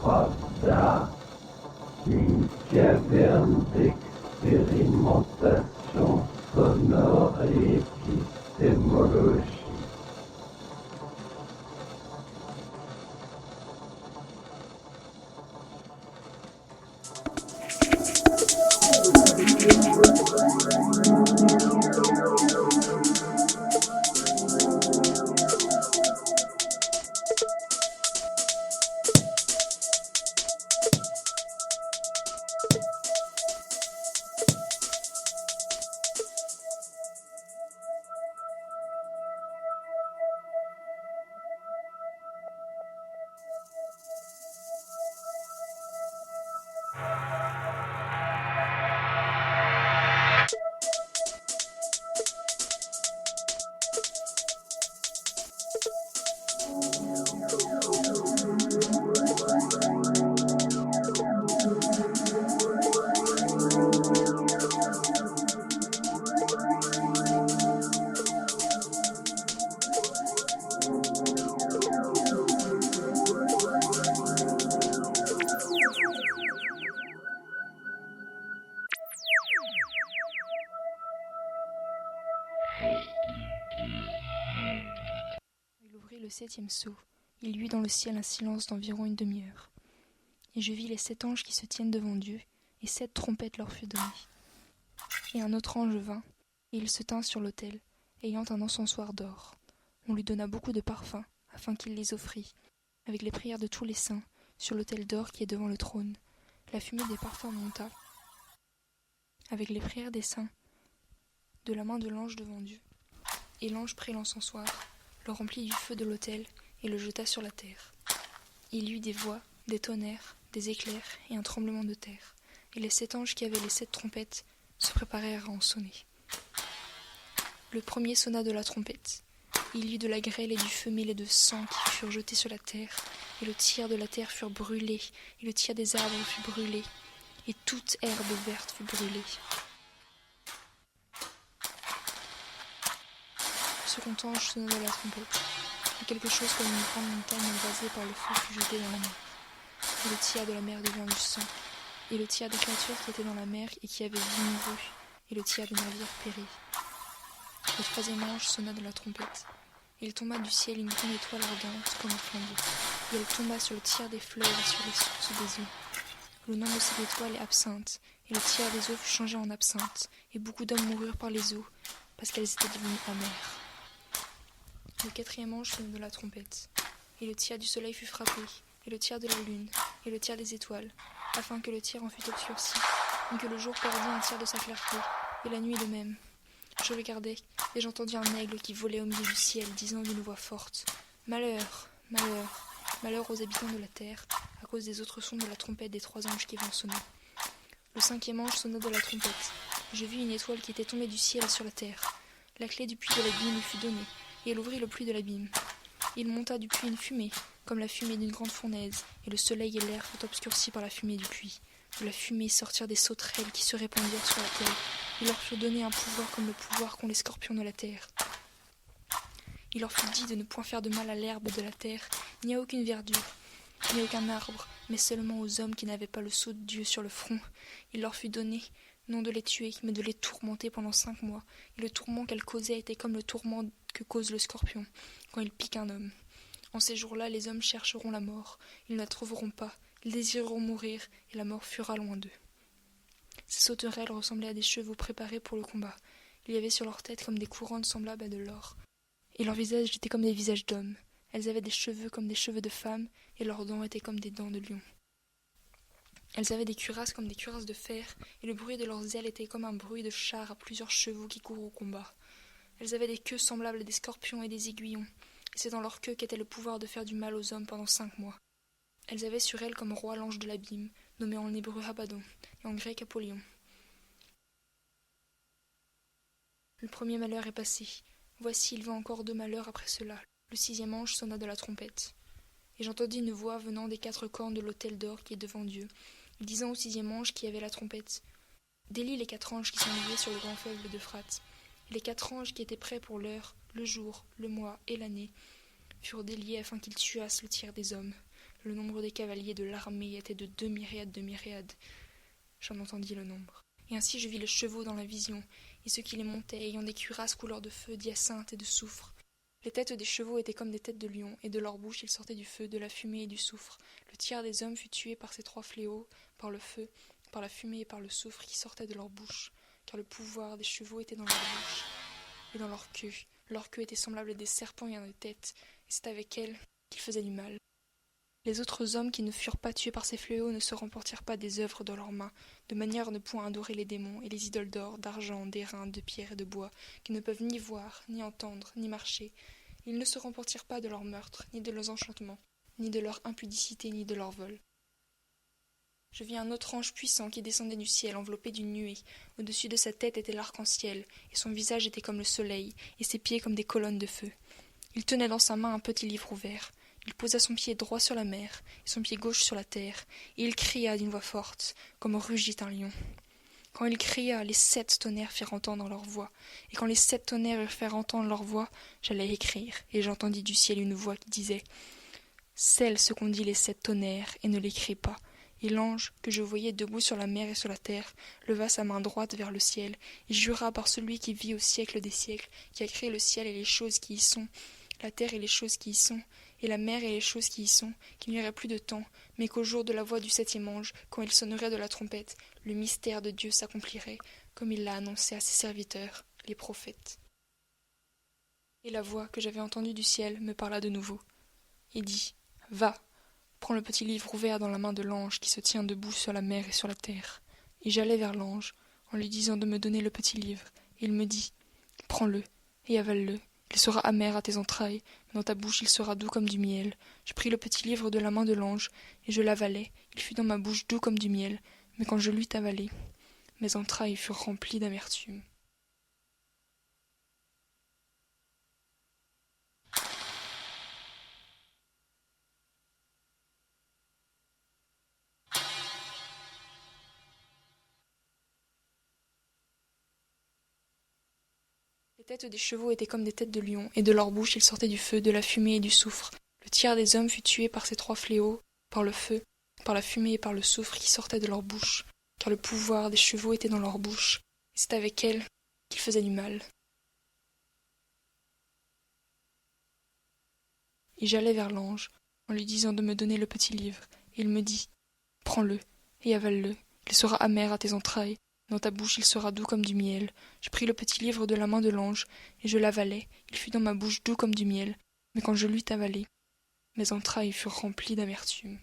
Fata, différentes expérimentations sonores et épistémologiques. Il ouvrit le 7e sceau. Il y eut dans le ciel un silence d'environ une demi-heure. Et je vis les 7 anges qui se tiennent devant Dieu, et 7 trompettes leur furent données. Et un autre ange vint, et il se tint sur l'autel, ayant un encensoir d'or. On lui donna beaucoup de parfums, afin qu'il les offrît, avec les prières de tous les saints, sur l'autel d'or qui est devant le trône. La fumée des parfums monta, avec les prières des saints, de la main de l'ange devant Dieu. Et l'ange prit l'encensoir, le remplit du feu de l'autel, et le jeta sur la terre. Il y eut des voix, des tonnerres, des éclairs, et un tremblement de terre. Et les 7 anges qui avaient les 7 trompettes se préparèrent à en sonner. Le premier sonna de la trompette. Il y eut de la grêle et du feu mêlés de sang qui furent jetés sur la terre, et le tiers de la terre fut brûlé, et le tiers des arbres fut brûlé, et toute herbe verte fut brûlée. Le second ange sonna de la trompette, et quelque chose comme une grande montagne embrasée par le feu fut jetée dans la mer. Et le tiers de la mer devint du sang, et le tiers des créatures qui étaient dans la mer et qui avaient vie mourut, et le tiers des navires périt. Le troisième ange sonna de la trompette, et il tomba du ciel une grande étoile ardente comme un flambeau, et elle tomba sur le tiers des fleuves et sur les sources des eaux. Le nom de cette étoile est Absinthe, et le tiers des eaux fut changé en absinthe, et beaucoup d'hommes moururent par les eaux, parce qu'elles étaient devenues amères. Le quatrième ange sonna de la trompette, et le tiers du soleil fut frappé, et le tiers de la lune, et le tiers des étoiles, afin que le tiers en fût obscurci, et que le jour perdît un tiers de sa clarté, et la nuit de même. Je regardai, et j'entendis un aigle qui volait au milieu du ciel, disant d'une voix forte : Malheur, malheur, malheur aux habitants de la terre, à cause des autres sons de la trompette des 3 anges qui vont sonner. Le 5e ange sonna de la trompette. Je vis une étoile qui était tombée du ciel sur la terre. La clé du puits de l'abîme lui fut donnée, et elle ouvrit le puits de l'abîme. Il monta du puits une fumée, comme la fumée d'une grande fournaise, et le soleil et l'air furent obscurcis par la fumée du puits. De la fumée sortirent des sauterelles qui se répandirent sur la terre. Il leur fut donné un pouvoir comme le pouvoir qu'ont les scorpions de la terre. Il leur fut dit de ne point faire de mal à l'herbe de la terre, ni à aucune verdure, ni à aucun arbre, mais seulement aux hommes qui n'avaient pas le sceau de Dieu sur le front. Il leur fut donné, non de les tuer, mais de les tourmenter pendant 5 mois. Et le tourment qu'elles causaient était comme le tourment que cause le scorpion, quand il pique un homme. En ces jours-là, les hommes chercheront la mort, ils ne la trouveront pas, ils désireront mourir, et la mort fuira loin d'eux. Ces sauterelles ressemblaient à des chevaux préparés pour le combat. Il y avait sur leur tête comme des couronnes semblables à de l'or, et leurs visages étaient comme des visages d'hommes. Elles avaient des cheveux comme des cheveux de femmes, et leurs dents étaient comme des dents de lion. Elles avaient des cuirasses comme des cuirasses de fer, et le bruit de leurs ailes était comme un bruit de chars à plusieurs chevaux qui courent au combat. Elles avaient des queues semblables à des scorpions et des aiguillons, et c'est dans leur queue qu'était le pouvoir de faire du mal aux hommes pendant 5 mois. Elles avaient sur elles comme roi l'ange de l'abîme, nommé en hébreu Abaddon, et en grec Apollyon. Le premier malheur est passé. Voici, il va encore 2 malheurs après cela. Le 6e ange sonna de la trompette. Et j'entendis une voix venant des 4 cornes de l'autel d'or qui est devant Dieu, disant au 6e ange qui avait la trompette : Délie les 4 anges qui sont liés sur le grand fleuve d'Euphrate. Et les 4 anges qui étaient prêts pour l'heure, le jour, le mois et l'année, furent déliés afin qu'ils tuassent le tiers des hommes. Le nombre des cavaliers de l'armée était de 2 myriades de myriades. J'en entendis le nombre. Et ainsi je vis les chevaux dans la vision, et ceux qui les montaient, ayant des cuirasses couleur de feu, d'hyacinthe et de soufre. Les têtes des chevaux étaient comme des têtes de lions, et de leur bouche il sortait du feu, de la fumée et du soufre. Le tiers des hommes fut tué par ces 3 fléaux, par le feu, par la fumée et par le soufre qui sortaient de leur bouche, car le pouvoir des chevaux était dans leur bouche et dans leur queue. Leur queue était semblable à des serpents ayant des têtes, et c'est avec elles qu'ils faisaient du mal. Les autres hommes qui ne furent pas tués par ces fléaux ne se remportirent pas des œuvres de leurs mains, de manière à ne point adorer les démons et les idoles d'or, d'argent, d'airain, de pierre et de bois, qui ne peuvent ni voir, ni entendre, ni marcher. Ils ne se remportirent pas de leurs meurtres, ni de leurs enchantements, ni de leur impudicité, ni de leur vol. Je vis un autre ange puissant qui descendait du ciel, enveloppé d'une nuée. Au-dessus de sa tête était l'arc-en-ciel, et son visage était comme le soleil, et ses pieds comme des colonnes de feu. Il tenait dans sa main un petit livre ouvert. Il posa son pied droit sur la mer, et son pied gauche sur la terre, et il cria d'une voix forte, comme rugit un lion. Quand il cria, les 7 tonnerres firent entendre leur voix, et quand les 7 tonnerres eurent fait entendre leur voix, j'allais écrire, et j'entendis du ciel une voix qui disait « Scelle ce qu'ont dit les 7 tonnerres, et ne l'écris pas. » Et l'ange, que je voyais debout sur la mer et sur la terre, leva sa main droite vers le ciel, et jura par celui qui vit au siècle des siècles, qui a créé le ciel et les choses qui y sont, la terre et les choses qui y sont, et la mer et les choses qui y sont, qu'il n'y aurait plus de temps, mais qu'au jour de la voix du 7e ange, quand il sonnerait de la trompette, le mystère de Dieu s'accomplirait, comme il l'a annoncé à ses serviteurs, les prophètes. Et la voix que j'avais entendue du ciel me parla de nouveau, et dit « Va, prends le petit livre ouvert dans la main de l'ange qui se tient debout sur la mer et sur la terre. » Et j'allai vers l'ange, en lui disant de me donner le petit livre, et il me dit « Prends-le, et avale-le. Il sera amer à tes entrailles, mais dans ta bouche il sera doux comme du miel. » Je pris le petit livre de la main de l'ange, et je l'avalai. Il fut dans ma bouche doux comme du miel, mais quand je l'eus avalé, mes entrailles furent remplies d'amertume. Les têtes des chevaux étaient comme des têtes de lions, et de leur bouche il sortait du feu, de la fumée et du soufre. Le tiers des hommes fut tué par ces 3 fléaux, par le feu, par la fumée et par le soufre qui sortaient de leur bouche, car le pouvoir des chevaux était dans leur bouche, et c'est avec elles qu'ils faisaient du mal. Et j'allai vers l'ange, en lui disant de me donner le petit livre, et il me dit « Prends-le, et avale-le, il sera amer à tes entrailles, dans ta bouche il sera doux comme du miel. » Je pris le petit livre de la main de l'ange, et je l'avalai, il fut dans ma bouche doux comme du miel, mais quand je l'eus avalé, mes entrailles furent remplies d'amertume.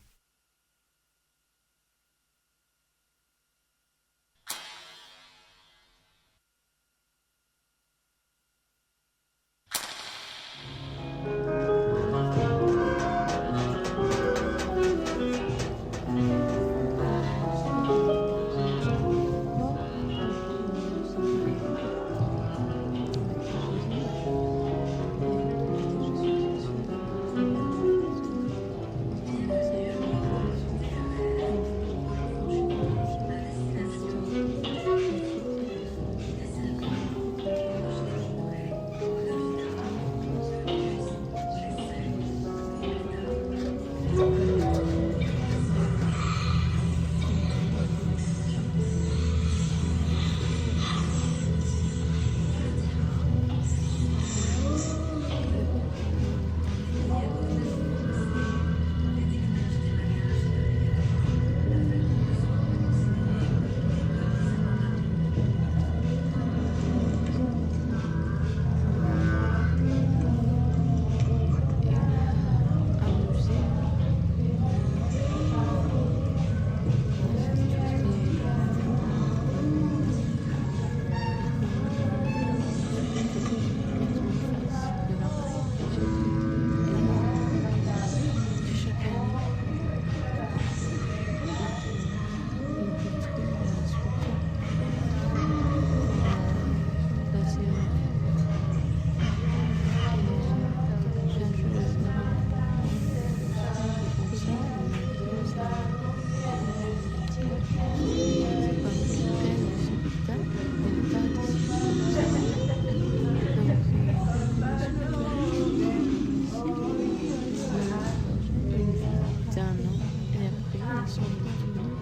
sont pas venus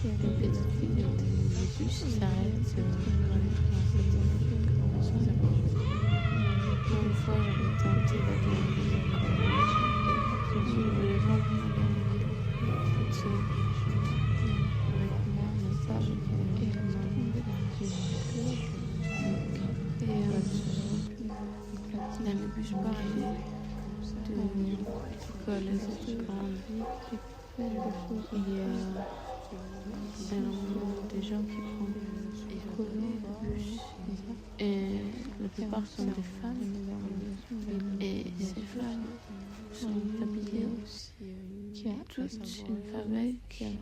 une petite vidéo de Jésus qui s'arrête une fois j'avais tenté d'aller Jésus voulait vraiment aller toute seule avec moi, mais pas avec elle me bouge pas de l'école à cette grande il y a énormément de gens qui prennent le bus et la plupart sont des femmes et ces femmes sont habillées toute une femme avec un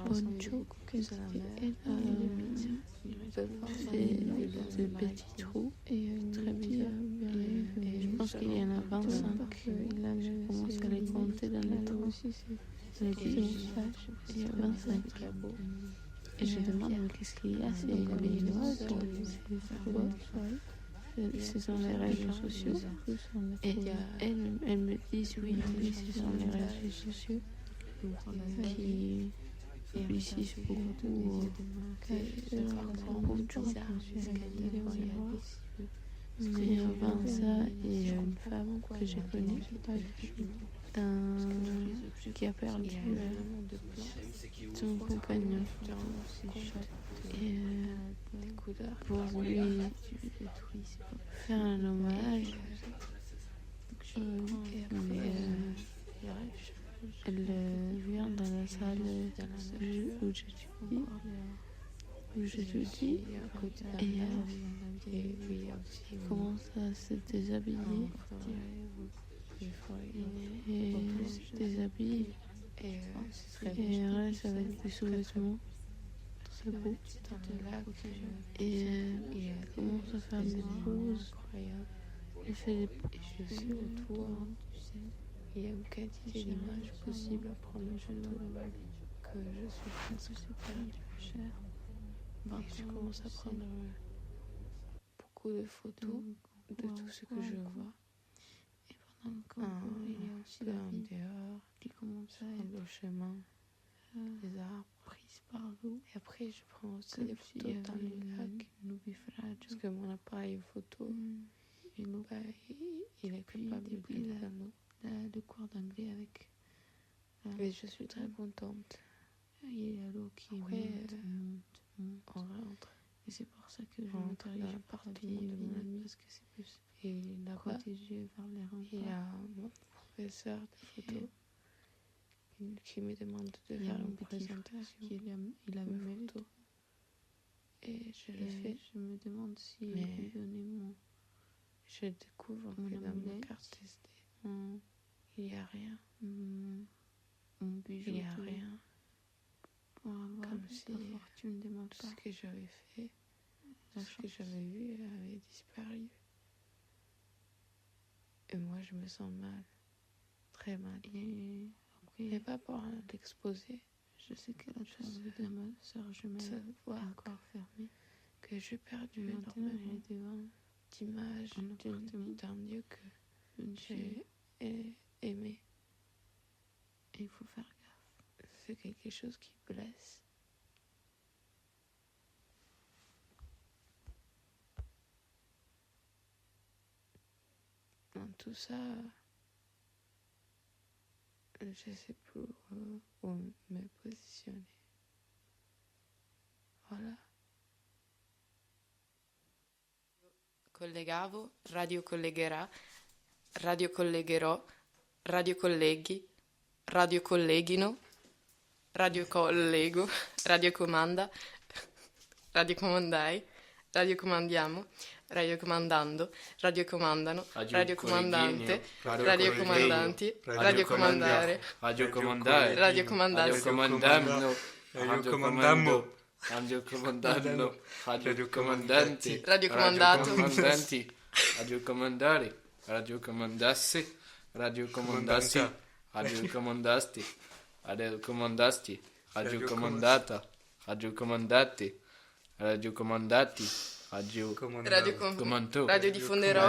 poncho fait de petits trous très bien et je pense qu'il y en a 25 je commence à les compter dans les trous il y a 25 et je demande mais qu'est-ce qu'il y a, c'est une vidéo, ce sont les réseaux sociaux et elles me disent oui ce sont les réseaux sociaux qui publicisent beaucoup mais avant ça il y a une femme que j'ai connue qui a perdu son compagnon et pour lui faire un hommage elle vient dans la salle où j'étudie et elle commence à se déshabiller et se déshabille et elle reste avec des sous-vêtements dans sa peau et elle commence à faire des pauses elle fait des il y a une quantité d'images possibles à prendre en photo que je suis presque super cher. Je commence à prendre beaucoup de photos de tout ce que je vois. Et pendant le concours, il y a aussi la vie dehors, qui commence à être le chemin, les arbres prises par l'eau. Et après, je prends aussi des photos dans le lac. Parce que mon appareil photo, il est capable de lire la l'eau. Le cours d'anglais avec et je suis très contente. Il y a l'eau qui monte, on rentre et c'est pour ça que je me dirige la partie de mon ami parce que c'est plus et protégé vers les remparts. Il y a mon professeur de photo qui me demande de faire une présentation. Il a mes photos et je l'ai fait. Je me demande si lui donner mon je découvre que dans ma carte SD il n'y a rien. Mon bijou, il n'y a rien. Pour avoir comme si la fortune de ma part. Ce que j'avais fait, ce que j'avais vu avait disparu. Et moi, je me sens mal. Très mal. Et après, mais pas pour l'exposer. Je sais que la chambre de ma soeur jumelle est encore fermée. Que j'ai perdu énormément d'images d'un lieu que j'ai aimé. Et il faut faire gaffe. C'est quelque chose qui blesse. Dans tout ça, je ne sais plus où me positionner. Voilà. Collegavo, radio collegherà, radio collegherò, radio colleghi, radio colleghino, radio collego, radio comanda, radio comandai, radio comandiamo, radio comandando, radio comandano, radio comandante, radio comandanti, radio comandare, radio comandare, radio comandare, radio comandammo, Radio comandammo. radio comandando, radio comandanti, radio comandato, radio comandanti, radio comandare, radio comandasse, radio comandassi, radiocomandasti, radiocomandasti, radiocomandata, radiocomandati, radiocomandati, Radio diffonderò,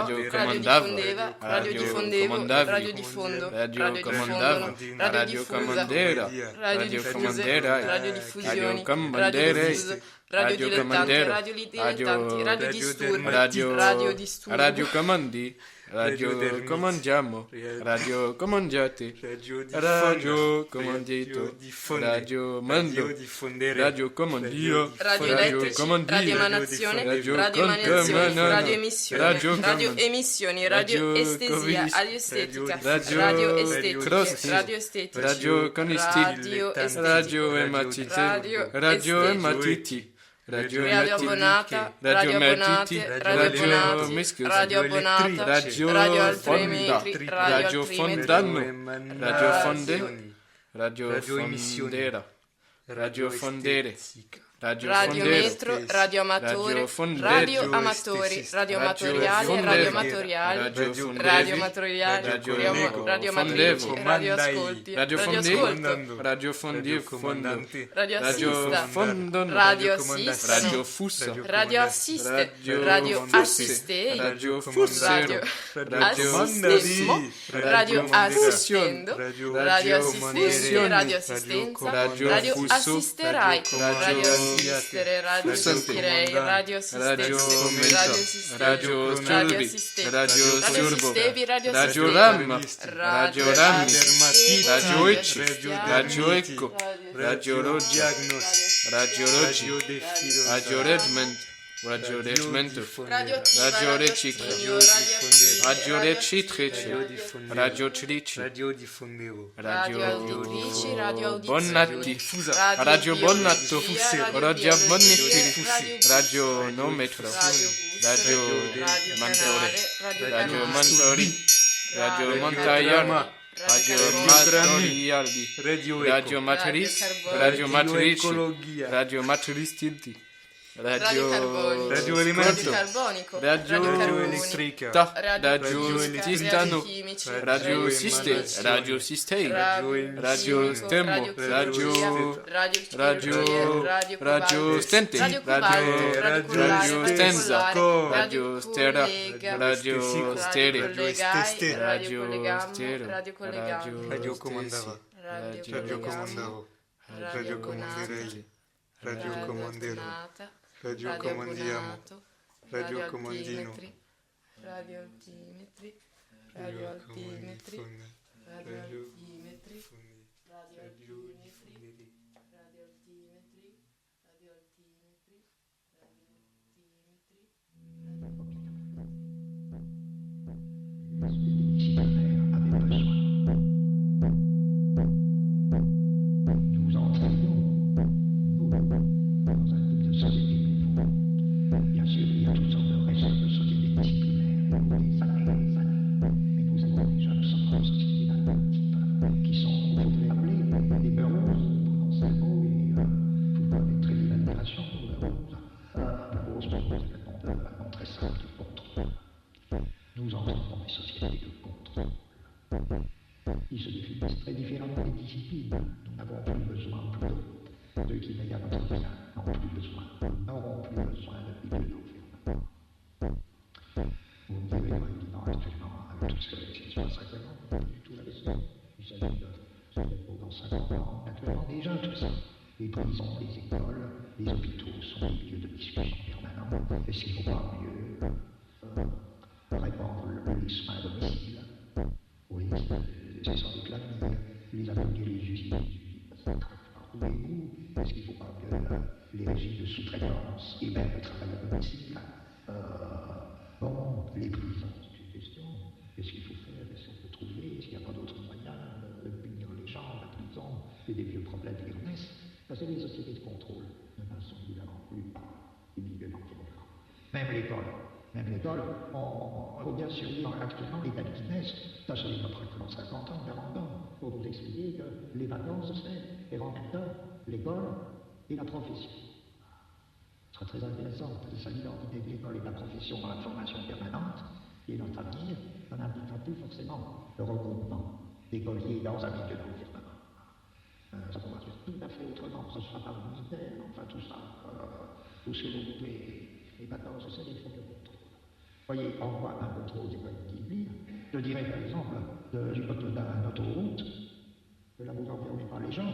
Radio radio comandavo, diffondeva, radio radio diffondevo, comandavi, radio diffondo, radio radio comandavo, diffondono, radio radio diffusa, comandera, radio radio diffuse, comanderai, radio diffusioni, radio radio comanderei, diffuse, radio radio dilettante, comandero, radio dilettanti, radio disturbi, radio, radio disturbi, radio comandi, radio comandiamo, radio comandiate, radio comandito, radio mando, radio comandio, radio elettrici, comandio, radio emanazione, radio radio emanazioni, contaminano, radio emissioni, radio radio emissioni, radio radio estesia, covis, radio estetica, radio radio estetica, crostis, radio estetica, radio conistit, radio estetica, radio ematite, radio ematiti, radio radio ematiti, abbonata, radio radio abbonate, metiti, radio abbonati, radio mischius, radio abbonata, radio radio fonda, altimetri, radio fondanno, radio fonde, radio radio fondera, radio fondere, radio radio fondero, metro, radio amatore, radio fondeggio, radio amatori, radio amatoriale, fondevo, radio amatoriale, radio fondevi, radio amatoriale, radio radio fondevo, amatrici, radio ascolti, radio fondi, ascolto, radio fondi, fondo, radio radio assista, fondon, radio assista, radio fussa, radio assiste, radio radio fusse, assistei, radio fussero, radio radio assistesimo, radio assistendo, radio assistente, radio assistenza, radio radio fusso, assisterai, radio assistere, radio fussante, assistirei, radio radio assistesse, commento, radio assistente, radio radio sturbi, assistente, radio radio sturbo, assistevi, radio radio assistevi, ram, radio rammi, assistevi, radio ecci, assistiamo, radio ecco, radio roggia, radio roggi, radio regiment, radio regimento, radio radio recic, radio radio recitrice, radio trici, Radio diffondero. radio auditrici, radio audizioni, bonnatti, radio bonnatto, radio bonnetti, radio nometro, radio mantore, radio mantori, radio montaiano, radio matoriali, radio matris, radio matrici, radio matristilti, radio Radio radio elemento. carbonico, radio carbonico, elettrica. radio stistano, chimici, radio siste, radio sistei, radio stemmo, radio radio stente, radio stenza, radio stera, radio stere, radio stero, Radio comandava. radio Radio collegamo, comandavo. Radio comanderei. Radio comandero. Radio comandiamo. Radio comandino. radio altimetri, radio altimetri, radio altimetri, radio altimetri, radio altimetri, radio altimetri, Nous entrions, nous, dans un type de société nouveau. Bien sûr, il y a toutes sortes de restes de sociétés disciplinaires, des années, mais nous avons déjà nous sommes dans une société d'un type, qui sont, il faudrait appeler des burleuses, prononcer le mot, et vous prenez très bien l'admiration pour la rose pour des événements de très simples de contrôle. Nous entrons dans des sociétés de contrôle. Ils se définissent très différemment des disciplines. Nous n'avons plus besoin pour d'autres. Ceux qui veillent à notre bien n'auront plus besoin de milieu d'environnement. Vous me direz, maintenant, actuellement, avec tout ce qui se passe actuellement, pas du tout la question. Il s'agit de dans 50 ans, actuellement déjà tout ça. Les prisons, les écoles, les hôpitaux sont des lieux de discussion permanents. Est-ce qu'il ne faut pas mieux répandre les soins à domicile? Oui, c'est sans doute l'avenir. Les avocats, les juges, partout les bouts. Est-ce qu'il ne faut pas que les régimes de sous-traitance et même le travail à domicile? Bon, les prisons, c'est une question. Qu'est-ce qu'il faut faire? Est-ce qu'on peut trouver? Est-ce qu'il n'y a pas d'autres moyens de punir les gens, la prison et des vieux problèmes qui renaissent? Parce que les sociétés de contrôle ne sont évidemment plus pas des milieux d'environnement. Même l'école, on faut bien survivre actuellement les dates qui naissent. Tâchez notre école 50 ans, 40 ans, pour vous expliquer que les vacances, c'est en même temps l'école et la profession. Ce sera très intéressant, parce que ça l'identité de l'école et de la profession dans la formation permanente, et notre avenir, on n'impliquera plus forcément le regroupement d'écoliers dans un milieu d'environnement. Ça pourra se faire tout à fait autrement, ce sera pas militaire, enfin tout ça, tout ce que vous voulez. Et maintenant, je sais des fonds de contrôle. Voyez, en quoi un contrôle, c'est pas une je dirais par exemple, d'une autoroute, que là vous n'enfermez pas les gens,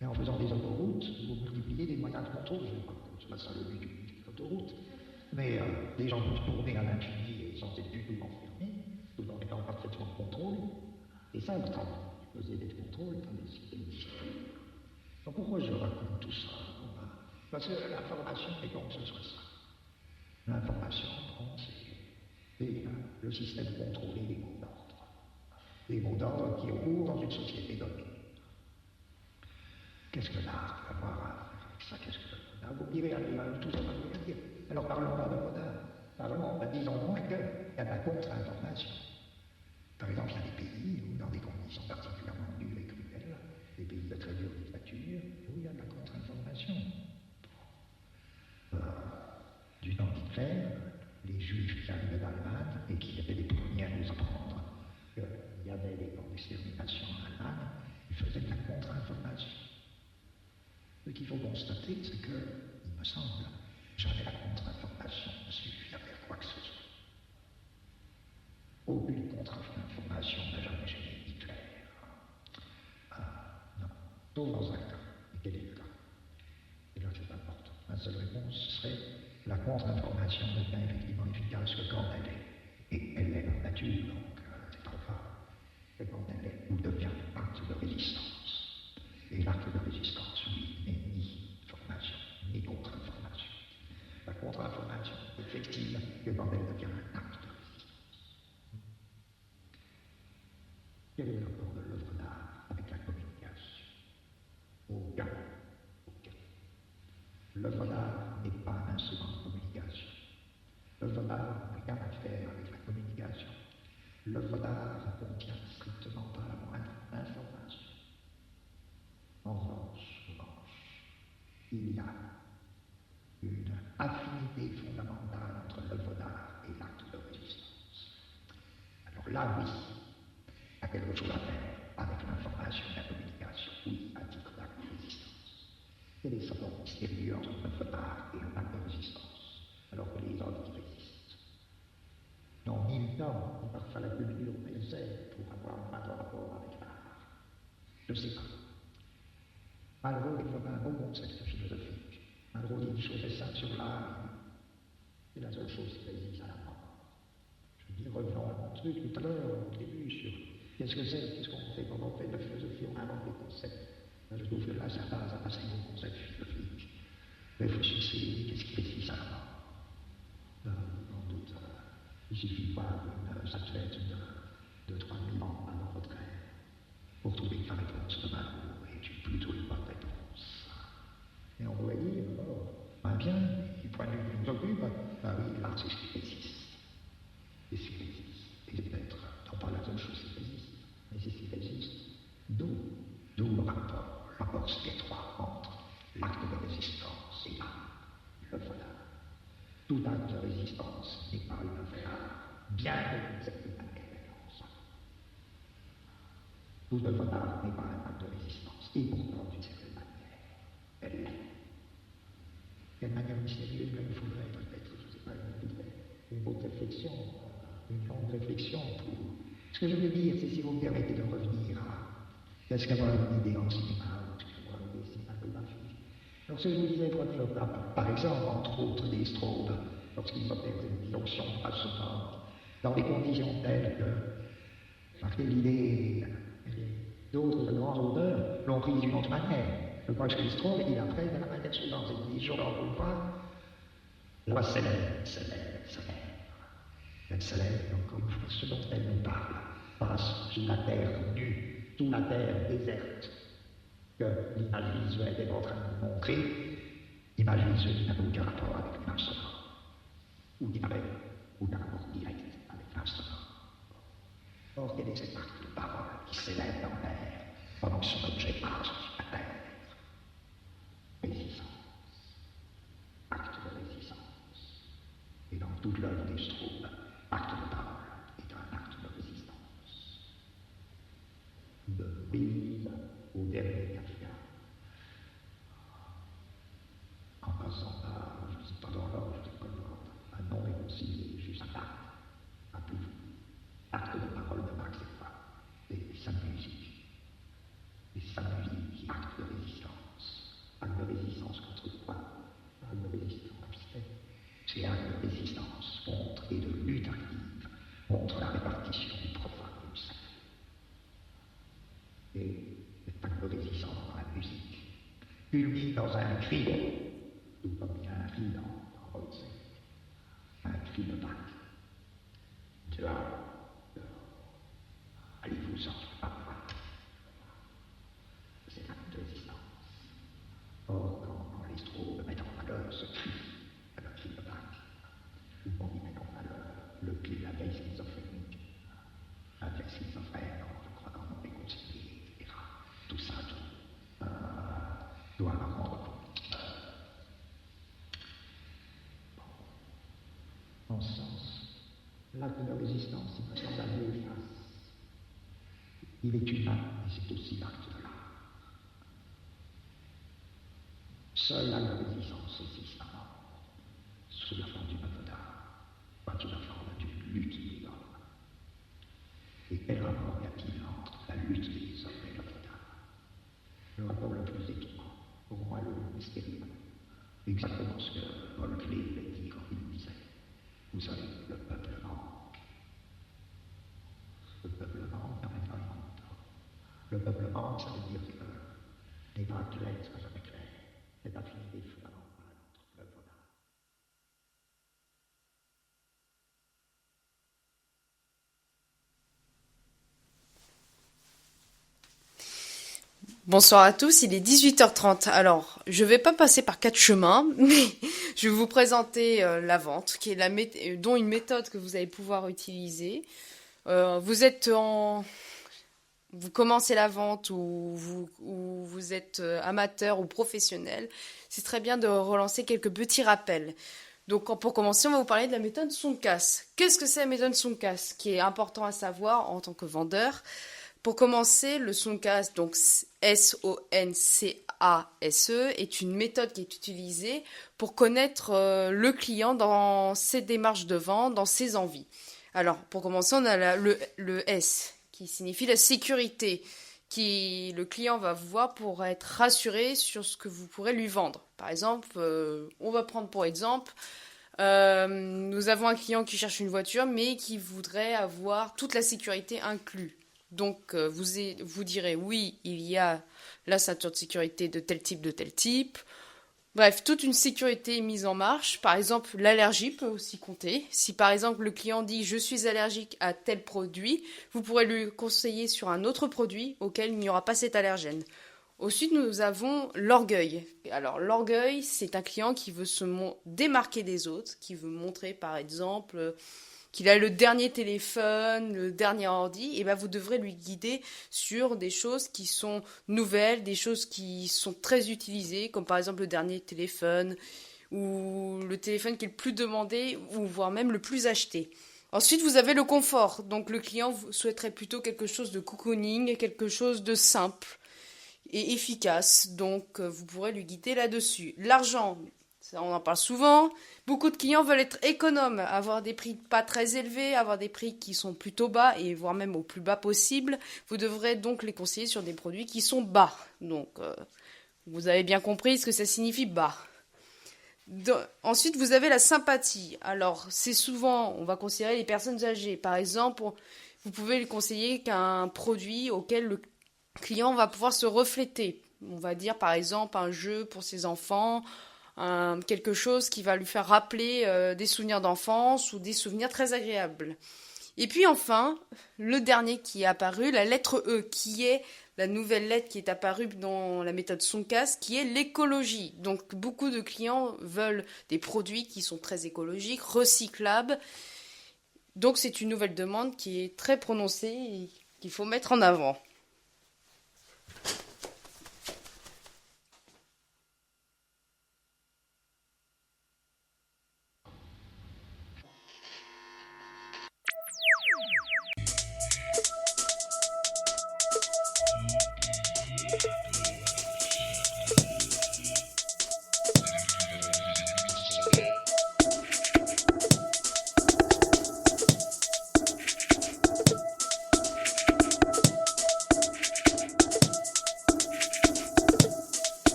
mais en faisant des autoroutes, vous multipliez des moyens de contrôle, je ne sais pas que ce soit ça le but d'une autoroute, mais les gens peuvent tourner à l'infini et sans être du tout enfermés, tout en étant parfaitement contrôlés, et ça, le travail, vous avez des contrôles, c'est une discipline. Donc pourquoi je raconte tout ça? Parce que l'information est comme ce soit ça. L'information, c'est le système contrôlé des mots d'ordre. Des mots d'ordre qui courent dans une société donnée. Qu'est-ce que l'art peut avoir à faire avec ça? Qu'est-ce que l'art? Vous me direz, tout ça va vous dire. Alors parlons pas de l'art. Parlons, disons moins qu'il y a de la contre-information. Par exemple, il y a des pays où, dans des conditions particulièrement dures et cruelles, des pays de très dure dictature, où il y a de la contre-information. Du temps d'Hitler, les Juifs qui arrivaient d'Allemagne et qui étaient les premiers à nous apprendre qu'il y avait des camps d'extermination en Allemagne, ils faisaient de la contre-information. Ce qu'il faut constater, c'est que, il me semble, jamais la contre-information ne suffit à faire quoi que ce soit. Aucune contre-information n'a jamais gêné Hitler. Non, sauf dans un cas. Et quel est le cas? Et là, c'est important. La seule réponse serait la contre-information devient effectivement efficace que quand elle est. Et elle est en nature, donc c'est trop fort. Que quand elle est ou devient acte de résistance. Et l'acte de résistance, lui, n'est ni formation, ni contre-information. La contre-information est effective que quand elle devient un acte de résistance. Quel est le rapport de l'œuvre d'art avec la communication? Aucun. L'œuvre d'art n'est pas un instrument de communication. L'œuvre d'art n'a rien à faire avec la communication. L'œuvre d'art contient strictement pas la moindre information. En revanche, il y a une affinité fondamentale entre l'œuvre d'art et l'acte de résistance. Alors là, oui, il y a quelque chose à faire avec l'information et la communication, oui, à titre d'acte de résistance. Quel est ce rapport mystérieux entre l'œuvre d'art et un acte de résistance, alors que les hommes y résistent? Non, ni le temps, ni parfois la culture nécessaire pour avoir un moindre rapport avec l'art. Je ne sais pas. Malraux développe un bon concept philosophique. Malraux dit une chose est simple sur l'art, c'est la seule chose qui résiste à la mort. Je dis, revenons à mon truc tout à l'heure, au début, sur qu'est-ce que c'est, qu'est-ce qu'on fait quand on fait de la philosophie, on invente des concepts. Je trouve que là, ça passe à passer au concept philosophique. Réfléchissez, qu'est-ce qui résiste à la mort? Sans doute, il suffit pas d'une statuette de 3000 ans avant votre ère pour trouver la réponse de Malraux est plutôt une bonne réponse. Et on pourrait dire, bien, du point de vue qui nous occupe, oui, l'art c'est ce qui résiste. C'est ce qui résiste. Et c'est peut-être, non pas la seule chose qui résiste, mais c'est ce qui résiste. D'où le rapport si étroit entre l'acte de résistance et l'œuvre d'art. Tout acte de résistance n'est pas une œuvre d'art, bien que d'une certaine manière ça. Toute œuvre d'art n'est pas un acte de résistance, et pourtant d'une certaine manière, elle l'est. Quelle manière mystérieuse, il faudrait peut-être, je ne sais pas, une autre réflexion, une longue réflexion pour. Ce que je veux dire, c'est si vous me permettez de revenir à qu'est-ce qu'avoir une idée en cinéma ou qu'est-ce qu'avoir une idée cinématographique. Alors, ce que je vous disais, par exemple, entre autres, des Straude, lorsqu'ils opèrent une dimension sonore, dans des conditions telles que, parce que l'idée, d'autres de grands auteurs l'ont prise d'une autre manière. Je crois que chez Straude, il apprend de la manière suivante. Il dit, je n'en pas, la voix s'élève. Elle s'élève, encore une fois, ce dont elle nous parle, passe sous la terre nue, sous la terre déserte, que l'image visuelle est en train de nous montrer, l'image visuelle qui n'a aucun rapport avec l'image sonore, ou qui n'avait aucun rapport direct avec l'image sonore. Or, quelle est cette partie de parole qui s'élève dans l'air, pendant que son objet passe sur la terre? Résistance. Acte de résistance. Et dans toute l'œuvre des Straude, acte de parole est un acte de résistance. l'église au dernier café. En passant par, je ne sais pas dans l'ordre, je ne sais pas dans l'ordre, un nom énoncé juste à l'acte. Rappelez-vous, acte de parole de Marx et quoi. Et sa musique. Et sa musique, acte de résistance. Acte de résistance contre quoi? Acte de résistance. C'est acte de résistance contre et de lutte active contre la répartition du profane et du sacré. Et cet acte de résistance dans la musique culmine dans un cri, tout comme il y a un cri dans Holzer, un cri de Bach. Dehors, allez-vous-en, papa. C'est l'acte de résistance. Or, quand les Strauss mettent en valeur ce cri, le cri de Bach, on y met en valeur le cri de la vieille schizophrénique. La vieille schizophrène, je crois qu'en on est concilié, etc. Tout ça, doit la rendre compte. En ce sens, l'acte de résistance, il me semble aller efface. Il est humain, mais c'est aussi l'acte de l'art. Seul l'acte de résistance existe à mort, sous la forme d'une œuvre d'art, pas sous la forme d'une lutte des hommes. Et quel rapport y a-t-il entre la lutte des hommes et l'œuvre d'art? Le rapport le plus étonnant, au moins le mystérieux, exactement ce que Paul Klee voulait dire quand il disait: vous savez, le peuple manque. Le peuple manque, en même temps, il manque trop. Le peuple manque, ça veut dire que n'est pas clair, ce que jamais clair, c'est affinité fondamentale entre l'œuvre d'art. Bonsoir à tous, il est 18h30. Alors, je vais pas passer par 4 chemins, mais je vais vous présenter la vente, qui est dont une méthode que vous allez pouvoir utiliser. Vous commencez la vente ou vous êtes amateur ou professionnel. C'est très bien de relancer quelques petits rappels. Donc, pour commencer, on va vous parler de la méthode Sonkas. Qu'est-ce que c'est la méthode Sonkas? Qui est important à savoir en tant que vendeur. Pour commencer, le Sonkas, donc S-O-N-C-A-S-E, est une méthode qui est utilisée pour connaître le client dans ses démarches de vente, dans ses envies. Alors, pour commencer, on a le S, qui signifie la sécurité, qui le client va vous voir pour être rassuré sur ce que vous pourrez lui vendre. Par exemple, on va prendre pour exemple, nous avons un client qui cherche une voiture, mais qui voudrait avoir toute la sécurité inclue. Donc, vous direz, oui, il y a la ceinture de sécurité de tel type. Bref, toute une sécurité est mise en marche. Par exemple, l'allergie peut aussi compter. Si par exemple le client dit « je suis allergique à tel produit », vous pourrez lui conseiller sur un autre produit auquel il n'y aura pas cet allergène. Ensuite, nous avons l'orgueil. Alors, l'orgueil, c'est un client qui veut se démarquer des autres, qui veut montrer par exemple qu'il a le dernier téléphone, le dernier ordi, et ben vous devrez lui guider sur des choses qui sont nouvelles, des choses qui sont très utilisées, comme par exemple le dernier téléphone, ou le téléphone qui est le plus demandé, ou voire même le plus acheté. Ensuite, vous avez le confort. Donc le client souhaiterait plutôt quelque chose de cocooning, quelque chose de simple et efficace. Donc vous pourrez lui guider là-dessus. L'argent, ça, on en parle souvent. Beaucoup de clients veulent être économes, avoir des prix pas très élevés, avoir des prix qui sont plutôt bas et voire même au plus bas possible. Vous devrez donc les conseiller sur des produits qui sont bas. Donc, vous avez bien compris ce que ça signifie bas. Ensuite, vous avez la sympathie. Alors, c'est souvent, on va considérer les personnes âgées. Par exemple, vous pouvez lui conseiller qu'un produit auquel le client va pouvoir se refléter. On va dire par exemple un jeu pour ses enfants, quelque chose qui va lui faire rappeler des souvenirs d'enfance ou des souvenirs très agréables. Et puis enfin, le dernier qui est apparu, la lettre E, qui est la nouvelle lettre qui est apparue dans la méthode Sonkas, qui est l'écologie. Donc beaucoup de clients veulent des produits qui sont très écologiques, recyclables. Donc c'est une nouvelle demande qui est très prononcée et qu'il faut mettre en avant.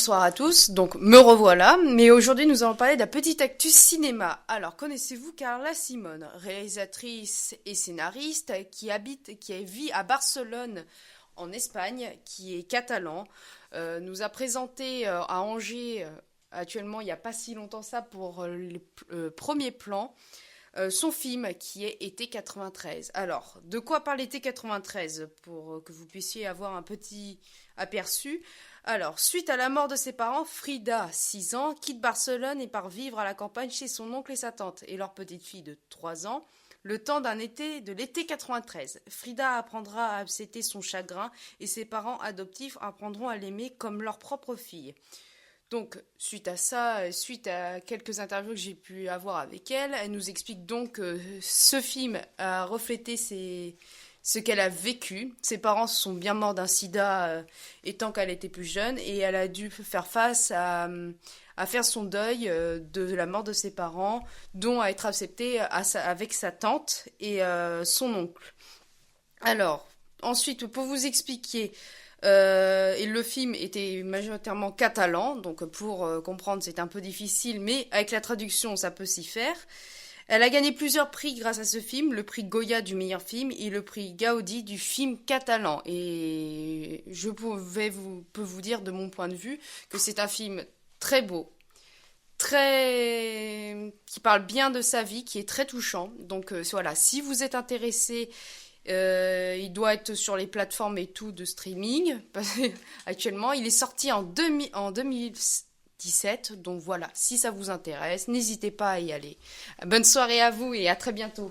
bonsoir à tous. Donc, me revoilà. Mais aujourd'hui, nous allons parler de la petite actu cinéma. Alors, connaissez-vous Carla Simone, réalisatrice et scénariste qui vit à Barcelone, en Espagne, qui est catalan, nous a présenté à Angers, actuellement, il n'y a pas si longtemps ça, pour les premiers plans, son film qui est Été 93. Alors, de quoi parle Été 93 pour que vous puissiez avoir un petit aperçu. Alors, suite à la mort de ses parents, Frida, 6 ans, quitte Barcelone et part vivre à la campagne chez son oncle et sa tante et leur petite fille de 3 ans, le temps de l'été 93. Frida apprendra à accepter son chagrin et ses parents adoptifs apprendront à l'aimer comme leur propre fille. Donc, suite à ça, suite à quelques interviews que j'ai pu avoir avec elle, elle nous explique donc que ce film a reflété ce qu'elle a vécu. Ses parents se sont bien morts d'un sida étant qu'elle était plus jeune et elle a dû faire face à faire son deuil de la mort de ses parents, dont à être acceptée avec sa tante et son oncle. Alors, ensuite, pour vous expliquer... et le film était majoritairement catalan, donc pour comprendre c'est un peu difficile, mais avec la traduction ça peut s'y faire. Elle a gagné plusieurs prix grâce à ce film, le prix Goya du meilleur film et le prix Gaudi du film catalan. Et je peux vous dire de mon point de vue que c'est un film très beau, qui parle bien de sa vie, qui est très touchant. Donc voilà, si vous êtes intéressé... il doit être sur les plateformes et tout de streaming. Actuellement, il est sorti en 2017. Donc voilà, si ça vous intéresse, n'hésitez pas à y aller. Bonne soirée à vous et à très bientôt.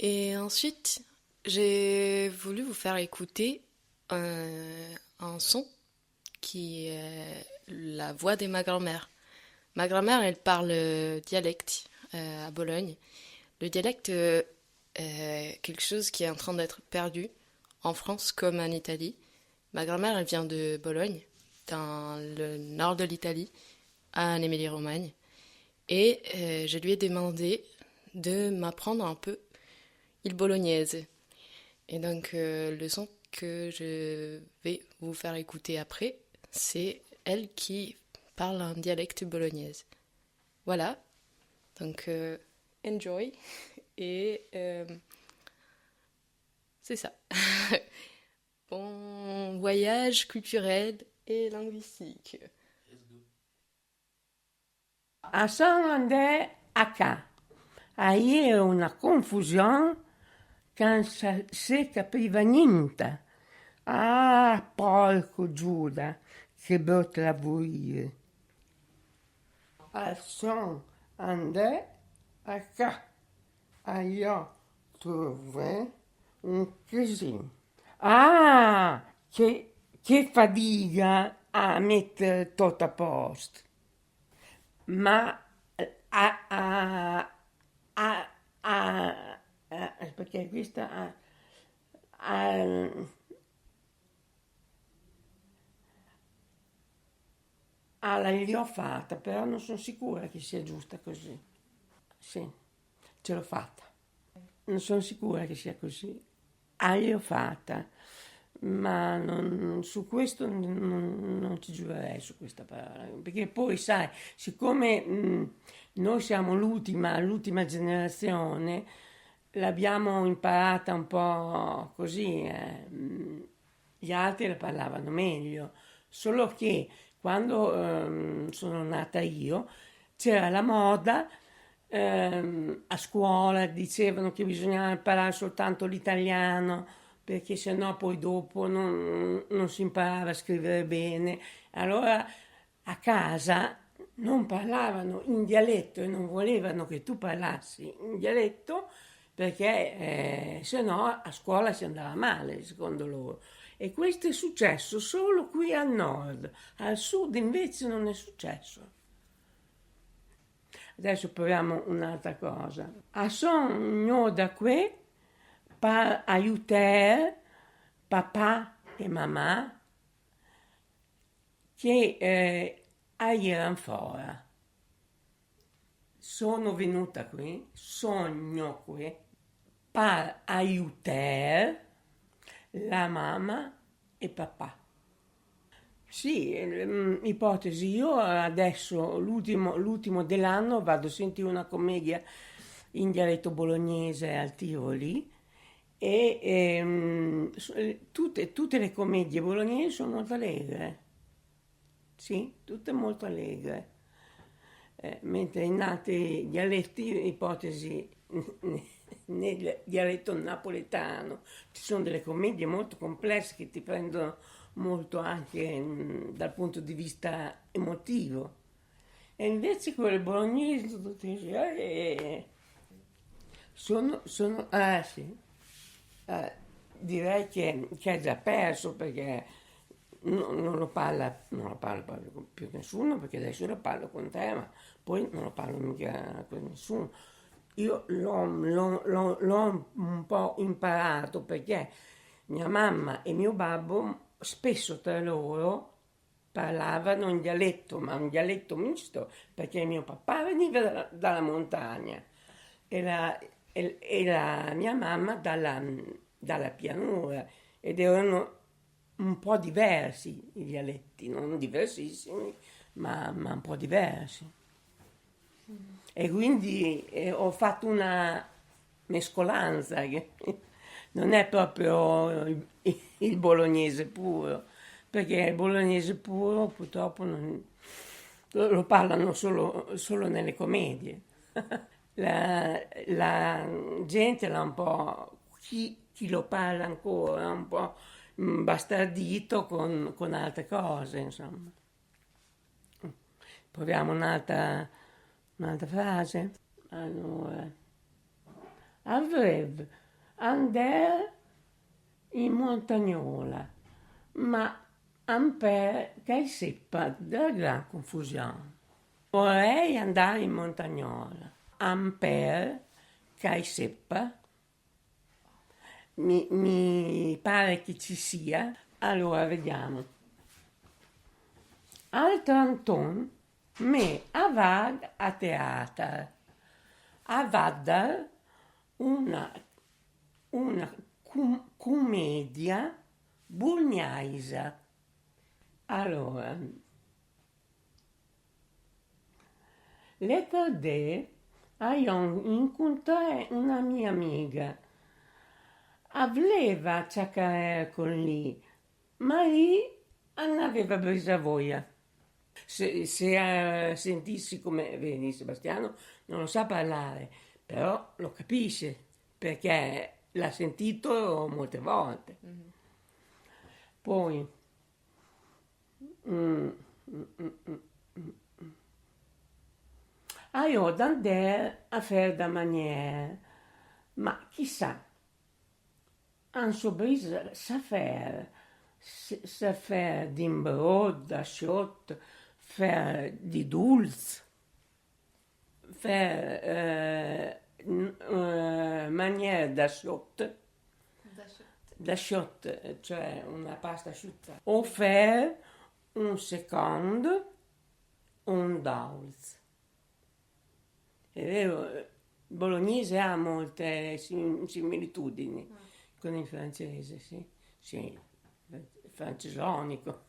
Et ensuite, j'ai voulu vous faire écouter un son qui est la voix de ma grand-mère. Ma grand-mère, elle parle dialecte à Bologne. Le dialecte est quelque chose qui est en train d'être perdu en France comme en Italie. Ma grand-mère, elle vient de Bologne, dans le nord de l'Italie, en Émilie-Romagne. Et je lui ai demandé de m'apprendre un peu il bolognaise. Et donc, le son que je vais vous faire écouter après, c'est elle qui parle un dialecte bolognaise. Voilà. Donc, enjoy. Et c'est ça. Bon voyage culturel et linguistique. A San André acá. Aí è una confusione che non si capiva niente. Ah, porco Giuda, che brutta la vuoi. A San André acá. Io trovo un casino. Ah, che fatica a mettere tutto a posto. Ma perché questa l'ho fatta, però non sono sicura che sia giusta così. Sì, ce l'ho fatta. Non sono sicura che sia così. L'ho fatta, ma su questo non ci giurerei su questa parola, perché poi sai, siccome noi siamo l'ultima generazione, l'abbiamo imparata un po' così, gli altri la parlavano meglio, solo che quando sono nata io c'era la moda, a scuola dicevano che bisognava imparare soltanto l'italiano, perché sennò poi dopo non si imparava a scrivere bene. Allora a casa non parlavano in dialetto e non volevano che tu parlassi in dialetto, perché sennò a scuola si andava male, secondo loro. E questo è successo solo qui al nord, al sud invece non è successo. Adesso proviamo un'altra cosa. A sogno da qui per aiutare papà e mamma che erano fuori. Sono venuta qui, sogno qui, per aiutare la mamma e papà. Sì, ipotesi, io adesso l'ultimo dell'anno vado a sentire una commedia in dialetto bolognese al Tivoli e tutte le commedie bolognesi sono molto allegre, sì, tutte molto allegre, mentre in altri dialetti, ipotesi nel dialetto napoletano, ci sono delle commedie molto complesse che ti prendono molto anche dal punto di vista emotivo, e invece quelle bolognesi sono sì, direi che è già perso, perché non lo parla proprio più nessuno, perché adesso lo parlo con te, ma poi non lo parlo mica con nessuno. Io l'ho un po' imparato perché mia mamma e mio babbo spesso tra loro parlavano in dialetto, ma un dialetto misto, perché mio papà veniva dalla montagna e la mia mamma dalla pianura, ed erano un po' diversi i dialetti, non diversissimi, ma un po' diversi. E quindi ho fatto una mescolanza che non è proprio il bolognese puro, perché il bolognese puro purtroppo lo parlano solo nelle commedie. La gente l'ha un po', chi lo parla ancora, un po' bastardito con altre cose, insomma. Proviamo un'altra frase. Allora, avrebbe andare in montagnola, ma ampere che seppa della gran confusione. Vorrei andare in montagnola, ampere che seppa, mi pare che ci sia. Allora, vediamo. Al Tranton me avag a teatro, avadar una commedia bulgnaisa. Allora, l'altro io incontrai una mia amica, aveva ciacare con lì, ma lì non aveva presa voglia. Se sentissi come, vedi, Sebastiano non lo sa parlare, però lo capisce, perché l'ha sentito molte volte. Poi, io d'andare a fare da maniera, ma chissà, han sorpresa sa fare di brod, da shot, fare di dulce, fare maniera da shot, cioè una pasta asciutta, o fare un secondo, un dolce. È vero, il bolognese ha molte similitudini con il francese, sì, francesonico,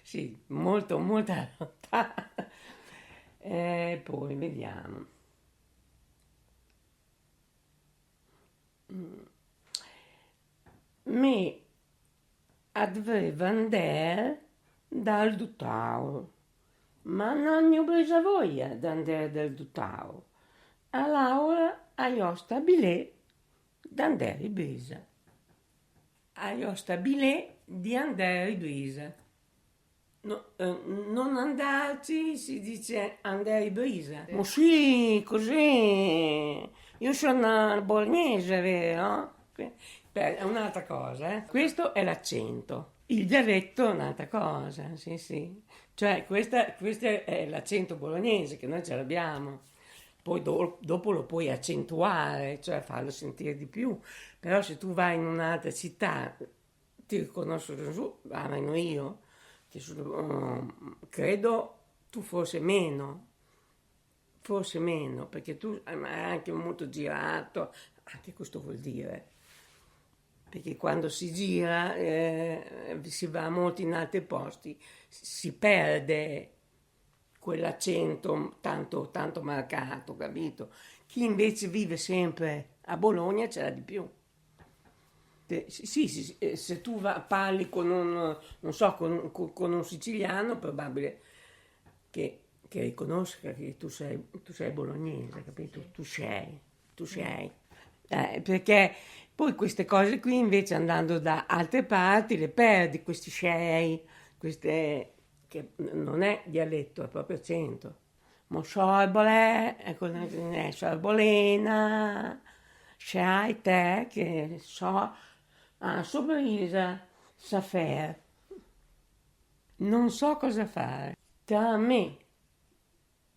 sì, molto lontano. Poi vediamo. Mi doveva andare dal Dutauro, ma non ne ho presa voglia di andare dal Dutauro. Allora io stabilì di andare in Brisa. Io stabilì di andare in Brisa. No, non andarci si dice andare in Brisa. Ma sì, così. Io sono bolognese, vero? È un'altra cosa, eh? Questo è l'accento. Il dialetto è un'altra cosa, sì. Cioè, questo è l'accento bolognese che noi ce l'abbiamo. Poi dopo lo puoi accentuare, cioè farlo sentire di più. Però se tu vai in un'altra città, ti riconosco su, almeno io, che credo tu forse meno, perché tu hai anche molto girato, anche questo vuol dire. Perché quando si gira, si va molto in altri posti, si perde quell'accento tanto marcato, capito? Chi invece vive sempre a Bologna ce l'ha di più. Sì, se tu parli con un siciliano, probabile che riconosca che tu sei bolognese, capito? Tu sei. Perché poi queste cose qui invece andando da altre parti le perdi, questi scei, queste che non è dialetto, è proprio accento. Mo sciolbole, sciolbolena, scei te che so, sorpresa, safer, Non so cosa fare. Tra me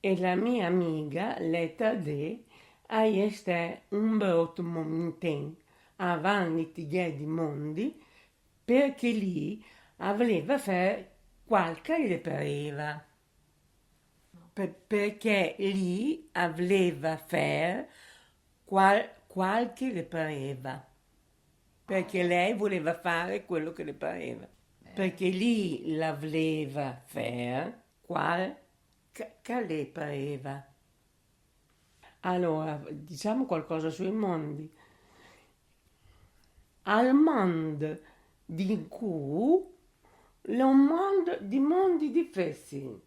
e la mia amica, Letta De, este un brutto momento avanti di mondi, perché lì aveva fatto qualche le pareva. Perché lì aveva fatto qualche le pareva. Perché lei voleva fare quello che le pareva. Perché lì l'aveva fare che le pareva. Allora, diciamo qualcosa sui mondi. Al mondo di cui è un mondo di mondi difficili.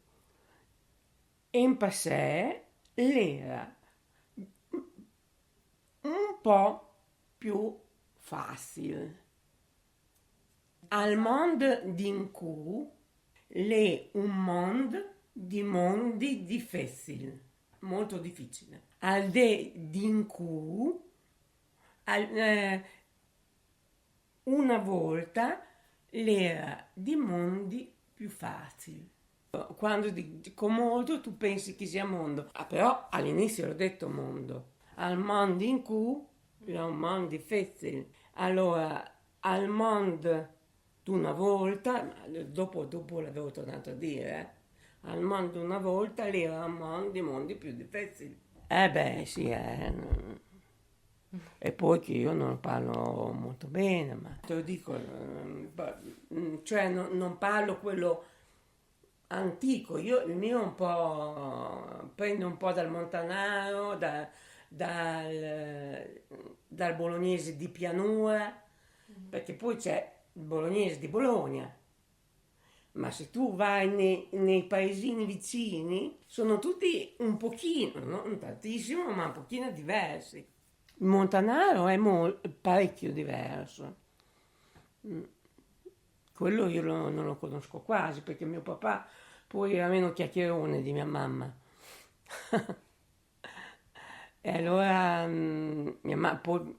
In passé l'era un po' più facile. Al mondo di cui è un mondo di mondi difficili, molto difficile. Al di cui una volta l'era di mondi più facili. Quando dico mondo tu pensi che sia mondo, però all'inizio ho detto mondo. Al mondo in cui è un mondo difficile. Allora, al mondo d'una volta, dopo l'avevo tornato a dire, al mondo una volta l'era un mondo di mondi più difficili. Sì, E poi che io non parlo molto bene, ma te lo dico, cioè non parlo quello antico, il mio un po' prendo un po' dal montanaro, dal bolognese di pianura, perché poi c'è il bolognese di Bologna. Ma se tu vai nei paesini vicini, sono tutti un pochino, non tantissimo, ma un pochino diversi. Il montanaro è parecchio diverso. Quello io non lo conosco quasi, perché mio papà poi era meno chiacchierone di mia mamma. E allora mia mamma, poi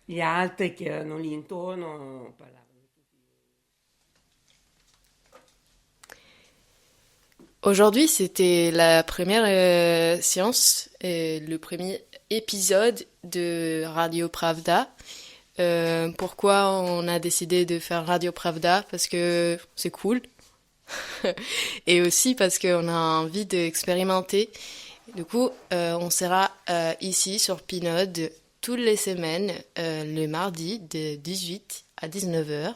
gli altri che erano lì intorno parlavano. Aujourd'hui, c'était la première séance, le premier épisode de Radio Pravda. Pourquoi on a décidé de faire Radio Pravda? Parce que c'est cool. Et aussi parce qu'on a envie d'expérimenter. Du coup, on sera ici sur Pinode toutes les semaines, le mardi de 18 à 19h.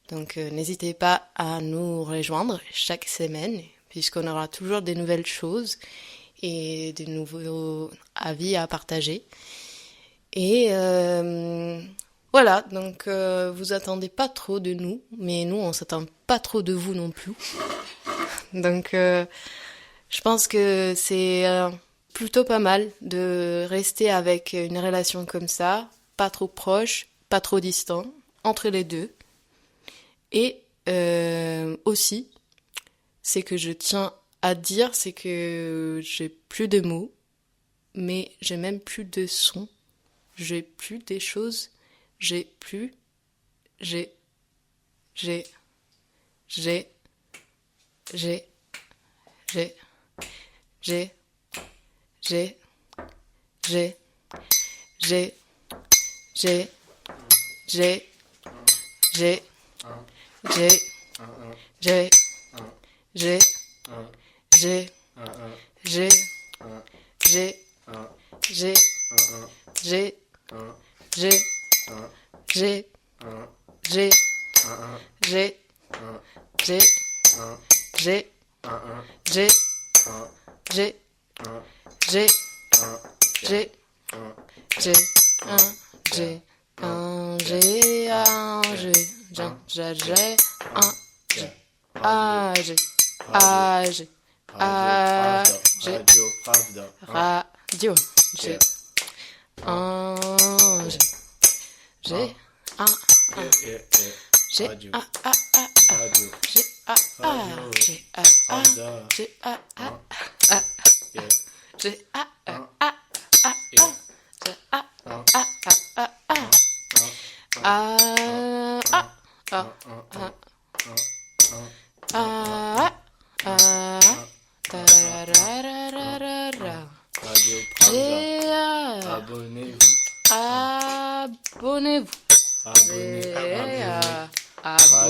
Donc n'hésitez pas à nous rejoindre chaque semaine, puisqu'on aura toujours des nouvelles choses et de nouveaux avis à partager. Et voilà, donc vous attendez pas trop de nous, mais nous on s'attend pas trop de vous non plus. Donc je pense que c'est plutôt pas mal de rester avec une relation comme ça, pas trop proche, pas trop distant, entre les deux. Et aussi, c'est que je tiens à dire, c'est que j'ai plus de mots, mais j'ai même plus de sons, j'ai plus des choses, j'ai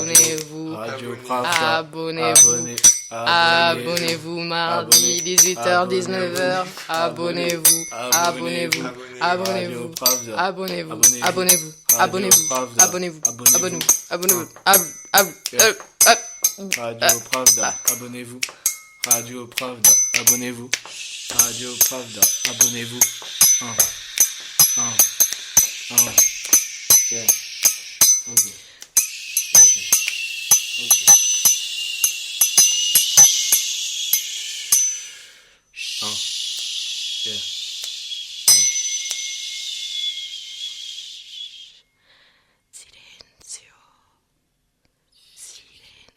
abonnez-vous. Radio Pravda. Abonnez-vous. Abonnez-vous mardi 18h 19h. Abonnez-vous. Abonnez-vous. Abonnez-vous. Abonnez-vous. Abonnez-vous. Abonnez-vous. Abonnez-vous. Abonnez-vous. Abonnez-vous. Radio Pravda. Abonnez-vous. Radio Pravda. Abonnez-vous. Radio Pravda. Abonnez-vous. Yeah. Okay. Yeah. Silenzio.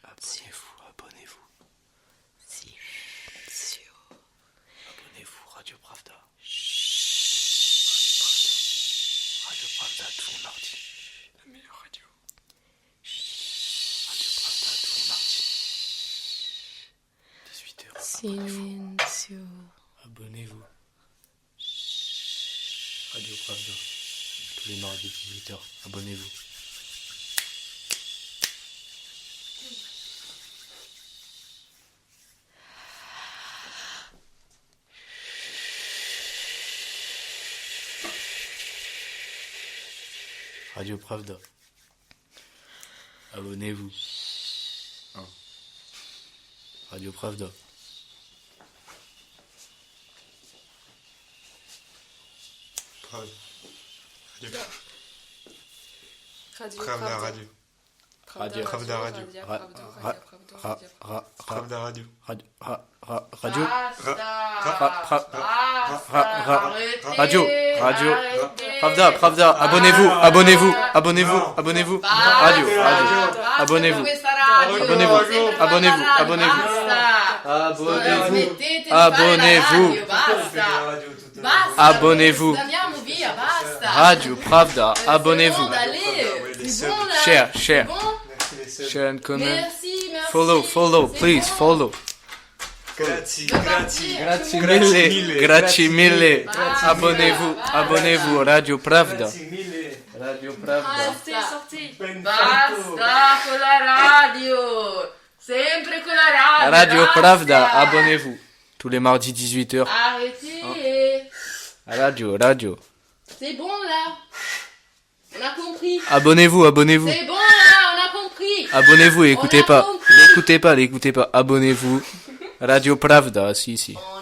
Abonnez-vous, abonnez-vous. Silenzio. Abonnez-vous, Radio Pravda. Radio Pravda tous les mardis. La meilleure radio. Radio Pravda tous les mardis. 18h. Silenzio. Abonnez-vous. Radio Pravda tous les mardis 18h. Abonnez-vous. Radio Pravda. Abonnez-vous. Radio Pravda. Pravda Radio. Radio. Pravda Radio. Pravda Radio. Radio. Radio. Radio. Pravda. Abonnez-vous. Abonnez-vous. Abonnez-vous. Abonnez-vous. Radio. Abonnez-vous. Abonnez-vous. Abonnez-vous. Abonnez-vous. Abonnez-vous. Abonnez-vous. Radio Pravda. Abonnez-vous. Share. Share and comment. Follow, please, follow. Grazie mille. Abonnez-vous, Radio Pravda. Radio Pravda. Basta con la radio. Sempre con la radio. Radio basta. Pravda, abonnez-vous. Tous les mardis 18h. Arrêtez. Radio. C'est bon là. On a compris. Abonnez-vous. C'est bon là, on a compris. Abonnez-vous et écoutez On a pas. compris. L'écoutez pas. Abonnez-vous. Radio Pravda, si. On